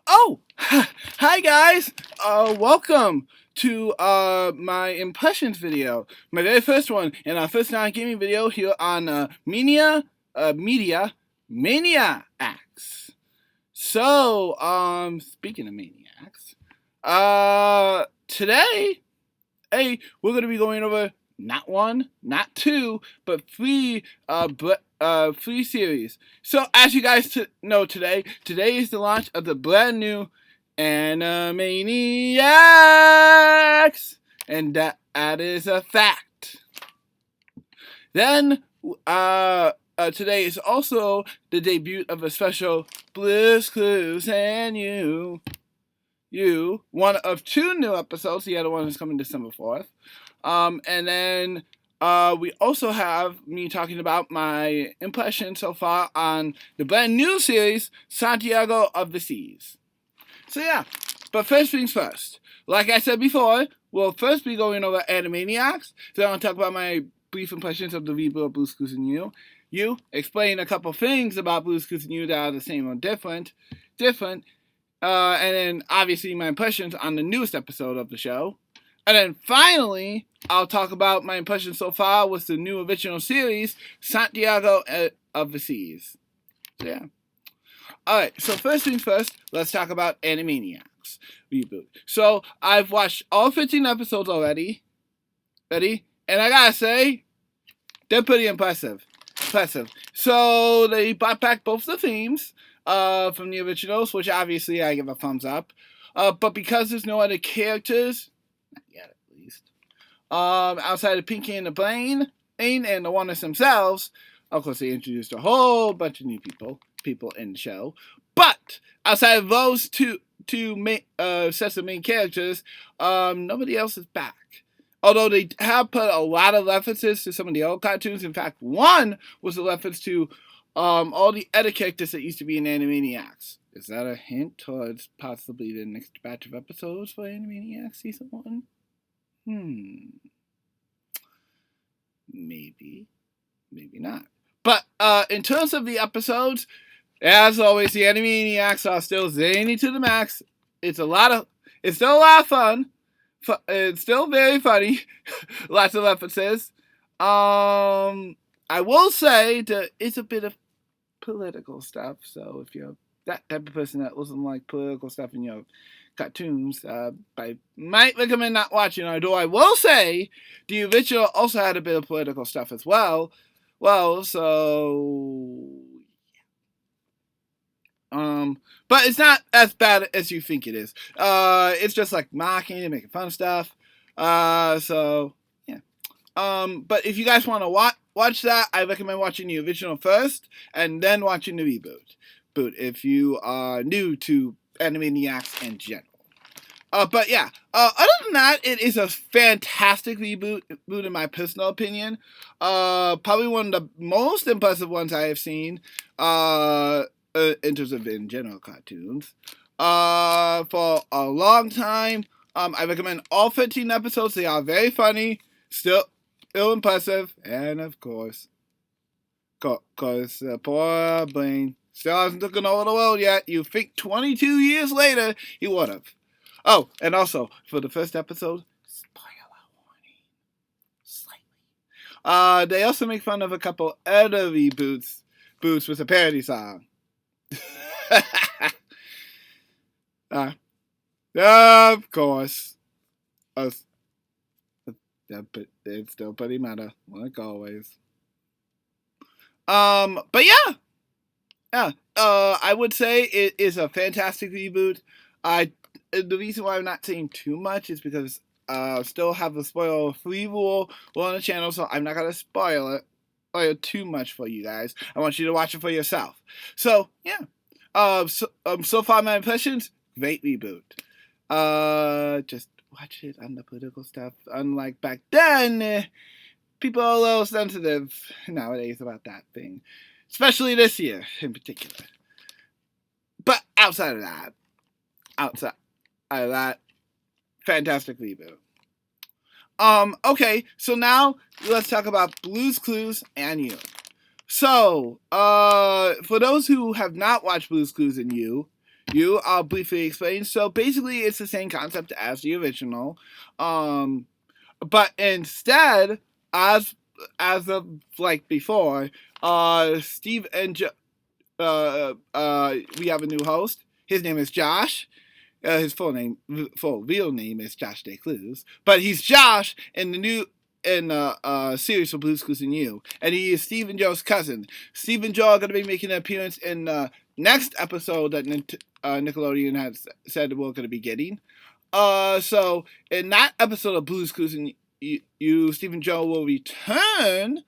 Oh, hi guys. Welcome to my impressions video, my very first one, and our first non-gaming video here on Media Maniacs. So, speaking of maniacs, today, hey, we're gonna be going over not one, not two, but three free series. So as you guys know today is the launch of the brand new Animaniacs, and that is a fact. Then today is also the debut of a special MusicClues and you, one of two new episodes. The other one is coming December 4th. And then we also have me talking about my impression so far on the brand new series, Santiago of the Seas. So yeah, but first things first. Like I said before, we'll first be going over Animaniacs. Then I'll talk about my brief impressions of the reboot of MusicClues and you explain a couple things about MusicClues and you that are the same or different. And then obviously my impressions on the newest episode of the show. And then finally, I'll talk about my impressions so far with the new original series, Santiago of the Seas. So yeah. Alright, so first things first, let's talk about Animaniacs Reboot. So I've watched all 15 episodes already. Ready? And I gotta say, they're pretty impressive. So they brought back both the themes from the originals, which obviously I give a thumbs up. But because there's no other characters, not yet at least, outside of Pinky and the Brain and the Wonders themselves, of course they introduced a whole bunch of new people in the show. But outside of those two sets of main characters, nobody else is back. Although they have put a lot of references to some of the old cartoons. In fact, one was a reference to all the other characters that used to be in Animaniacs. Is that a hint towards possibly the next batch of episodes for Animaniacs Season 1? Maybe not. But in terms of the episodes, as always, the Animaniacs are still zany to the max. It's still a lot of fun. It's still very funny. Lots of references. I will say that it's a bit of political stuff. So if you're that type of person that doesn't like political stuff in your cartoons, I might recommend not watching. Although I will say the original also had a bit of political stuff as well. But it's not as bad as you think it is. It's just like mocking and making fun of stuff. So yeah. But if you guys want to watch that, I recommend watching the original first and then watching the reboot. If you are new to Animaniacs in general. But yeah, other than that, it is a fantastic reboot in my personal opinion. Probably one of the most impressive ones I have seen. In terms of in general cartoons, for a long time. I recommend all 15 episodes. They are very funny, still impressive, and of course, poor Blaine still hasn't taken over the world yet. You think 22 years later he would have. Oh, and also for the first episode, spoiler warning, slightly. They also make fun of a couple other reboots with a parody song. Of course. It's still pretty meta, like always. But yeah. I would say it is a fantastic reboot. The reason why I'm not saying too much is because still have the spoiler free rule on the channel, so I'm not gonna spoil too much for you guys. I want you to watch it for yourself. So yeah. So far my impressions, great reboot. Just watch it on the political stuff. Unlike back then, people are a little sensitive nowadays about that thing. Especially this year in particular. But outside of that, fantastic reboot. Okay, so now let's talk about MusicClues and you. So, for those who have not watched Blue's Clues and I'll briefly explain. So basically, it's the same concept as the original, but instead, as of like before, Steve and we have a new host. His name is Josh. His full real name is Josh Day Clues, but he's Josh in the new series for Blue's Clues and and he is Steve and Joe's cousin. Steve and Joe are going to be making an appearance in the next episode that Nickelodeon has said we're going to be getting. So in that episode of Blue's Clues and Steve and Joe will return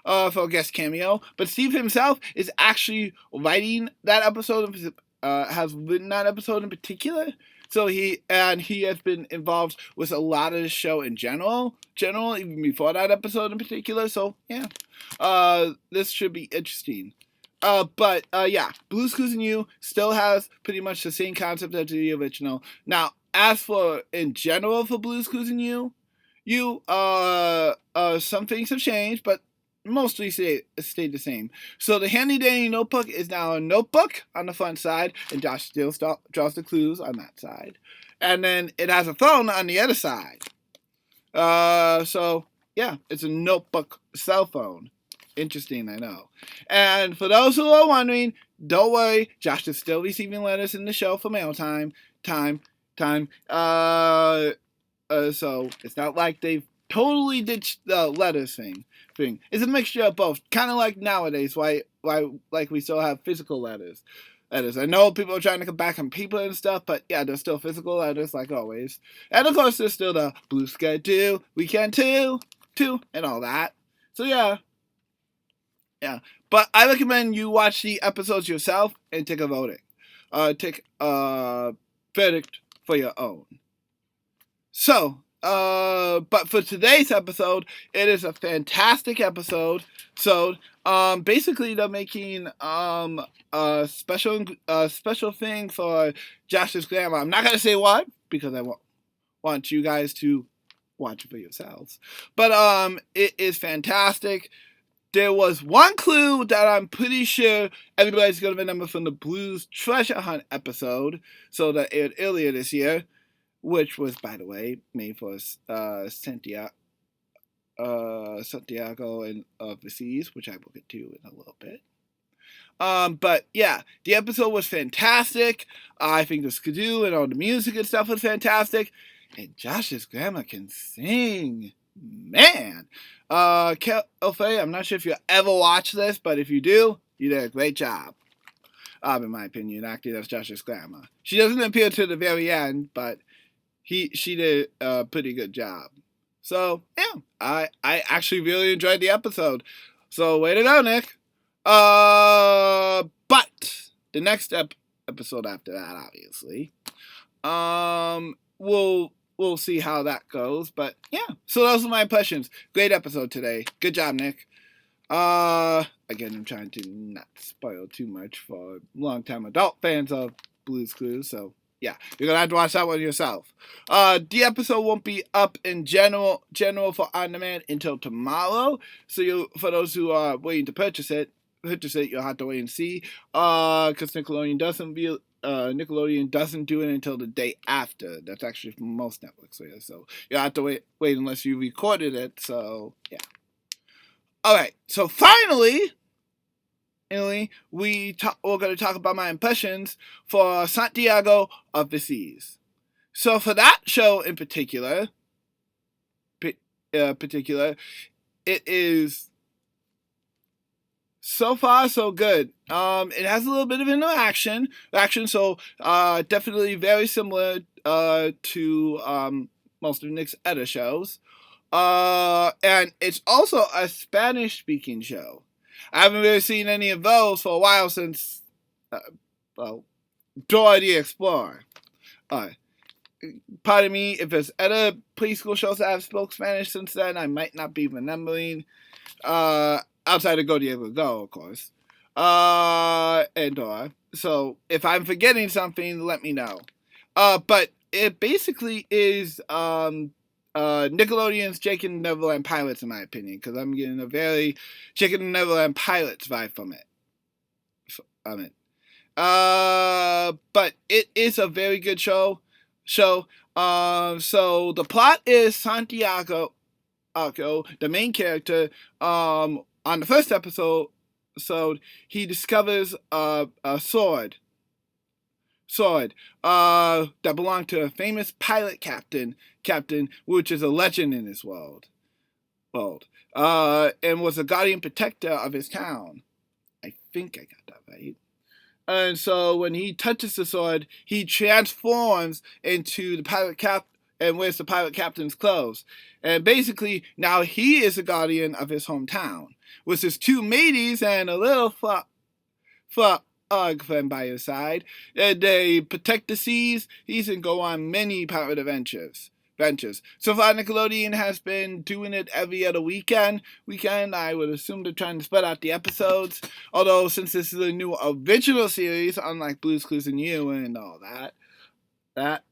for a guest cameo, but Steve himself is actually writing that episode. Has written that episode in particular. So he has been involved with a lot of the show in general, even before that episode in particular. So yeah, this should be interesting. But Blue's Clues and still has pretty much the same concept as the original. Now, as for in general for Blue's Clues and some things have changed, but mostly stayed the same. So the handy dandy notebook is now a notebook on the front side, and Josh still draws the clues on that side. And then it has a phone on the other side. So yeah, it's a notebook cell phone. Interesting, I know. And for those who are wondering, don't worry, Josh is still receiving letters in the show for mail time. So it's not like they've totally ditched the letters thing. It's a mixture of both, kind of like nowadays. Why like we still have physical letters. I know people are trying to come back on paper and stuff, but yeah, there's still physical letters like always. And of course, there's still the Blue Sky 2, Weekend 2, and all that. So yeah. But I recommend you watch the episodes yourself and take a verdict. Take a verdict for your own. So, but for today's episode, it is a fantastic episode. So, basically, they're making a special thing for Josh's grandma. I'm not gonna say what because I want you guys to watch it for yourselves. But it is fantastic. There was one clue that I'm pretty sure everybody's gonna remember from the Blues Treasure Hunt episode, so that aired earlier this year. Which was, by the way, made for Santiago and overseas, which I will get to in a little bit. But yeah, the episode was fantastic. I think the skidoo and all the music and stuff was fantastic. And Josh's grandma can sing. Man. Kelfe, I'm not sure if you ever watched this, but if you do, you did a great job. In my opinion, acting as Josh's grandma. She doesn't appear to the very end, but she did a pretty good job. So yeah, I actually really enjoyed the episode. So way to go, Nick. But the next episode after that, obviously, we'll see how that goes. But yeah, so those are my impressions. Great episode today. Good job, Nick. Again, I'm trying to not spoil too much for long-time adult fans of Blue's Clues. So yeah, you're gonna have to watch that one yourself. The episode won't be up in general for on demand until tomorrow. So for those who are waiting to purchase it, you'll have to wait and see. Because Nickelodeon doesn't do it until the day after. That's actually for most networks. So you'll have to wait unless you recorded it. So yeah. All right. So finally, we're going to talk about my impressions for Santiago of the Seas. So for that show in particular, it is so far so good. It has a little bit of action, so definitely very similar to most of Nick's other shows. And it's also a Spanish-speaking show. I haven't really seen any of those for a while since, Dora the Explorer. Pardon me, if there's other preschool shows that have spoke Spanish since then, I might not be remembering. Outside of Go Diego Go, of course. And Dora. So, if I'm forgetting something, let me know. But it basically is, Nickelodeon's Jake and Neverland Pirates, in my opinion, because I'm getting a very Jake and Neverland Pirates vibe from it. But it is a very good show. So the plot is Santiago, the main character, on the first episode, he discovers a sword that belonged to a famous pirate captain, which is a legend in his world, and was a guardian protector of his town. I think I got that right. And so when he touches the sword, he transforms into the pirate cap and wears the pirate captain's clothes. And basically, now he is a guardian of his hometown, with his two mateys and a little friend by his side. And they protect the seas and go on many pirate adventures. So far, Nickelodeon has been doing it every other weekend. I would assume they're trying to spread out the episodes. Although, since this is a new original series, unlike Blue's Clues and You and all that,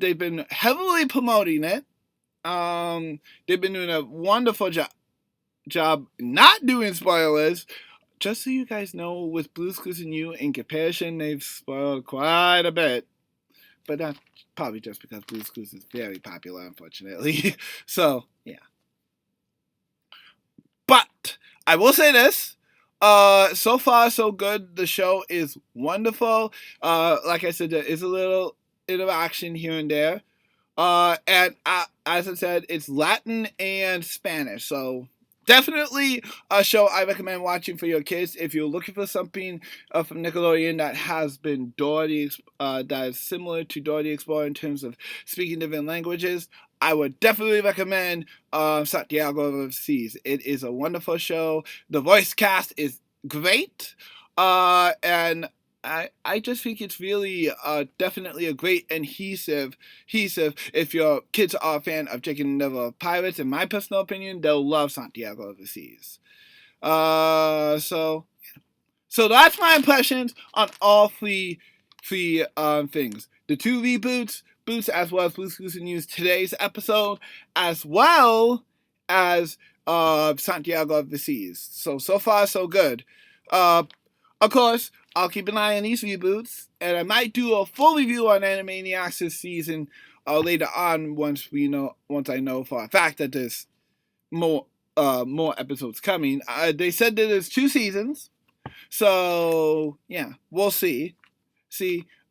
they've been heavily promoting it. They've been doing a wonderful job not doing spoilers. Just so you guys know, with Blue's Clues and You, in comparison, they've spoiled quite a bit. But that's probably just because Blue's Clues is very popular, unfortunately. So, yeah. But I will say this. So far, so good. The show is wonderful. Like I said, there is a little interaction here and there. And as I said, it's Latin and Spanish. So, definitely a show I recommend watching for your kids if you're looking for something from Nickelodeon that has been that is similar to Dora the Explorer in terms of speaking different languages. I would definitely recommend Santiago of the Seas. It is a wonderful show. The voice cast is great, and I just think it's really definitely a great adhesive. If your kids are a fan of Jake and Never Pirates, in my personal opinion, they'll love Santiago of the Seas. So that's my impressions on all three things. The two reboots, as well as Blue's Clues and You's today's episode, as well as Santiago of the Seas. So far, so good. Of course, I'll keep an eye on these reboots, and I might do a full review on Animaniacs this season later on once I know for a fact that there's more episodes coming. They said that there's 2 seasons, so yeah, we'll see.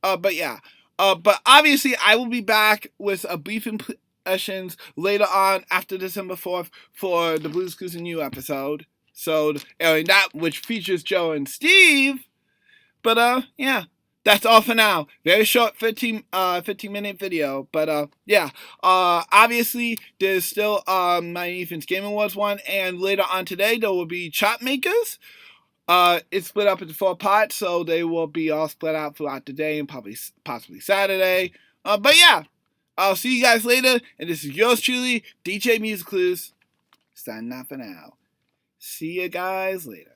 But yeah, but obviously I will be back with a brief impressions later on after December 4th for the Blue's Clues and You episode. So that which features Joe and Steve. But yeah, that's all for now. Very short 15-minute video. But yeah, obviously there's still my Ethan's Game Awards one, and later on today there will be Chop Makers. It's split up into 4 parts, so they will be all split out throughout the day and possibly Saturday. But yeah, I'll see you guys later, and this is yours truly, DJ MusicClues, signing out for now. See you guys later.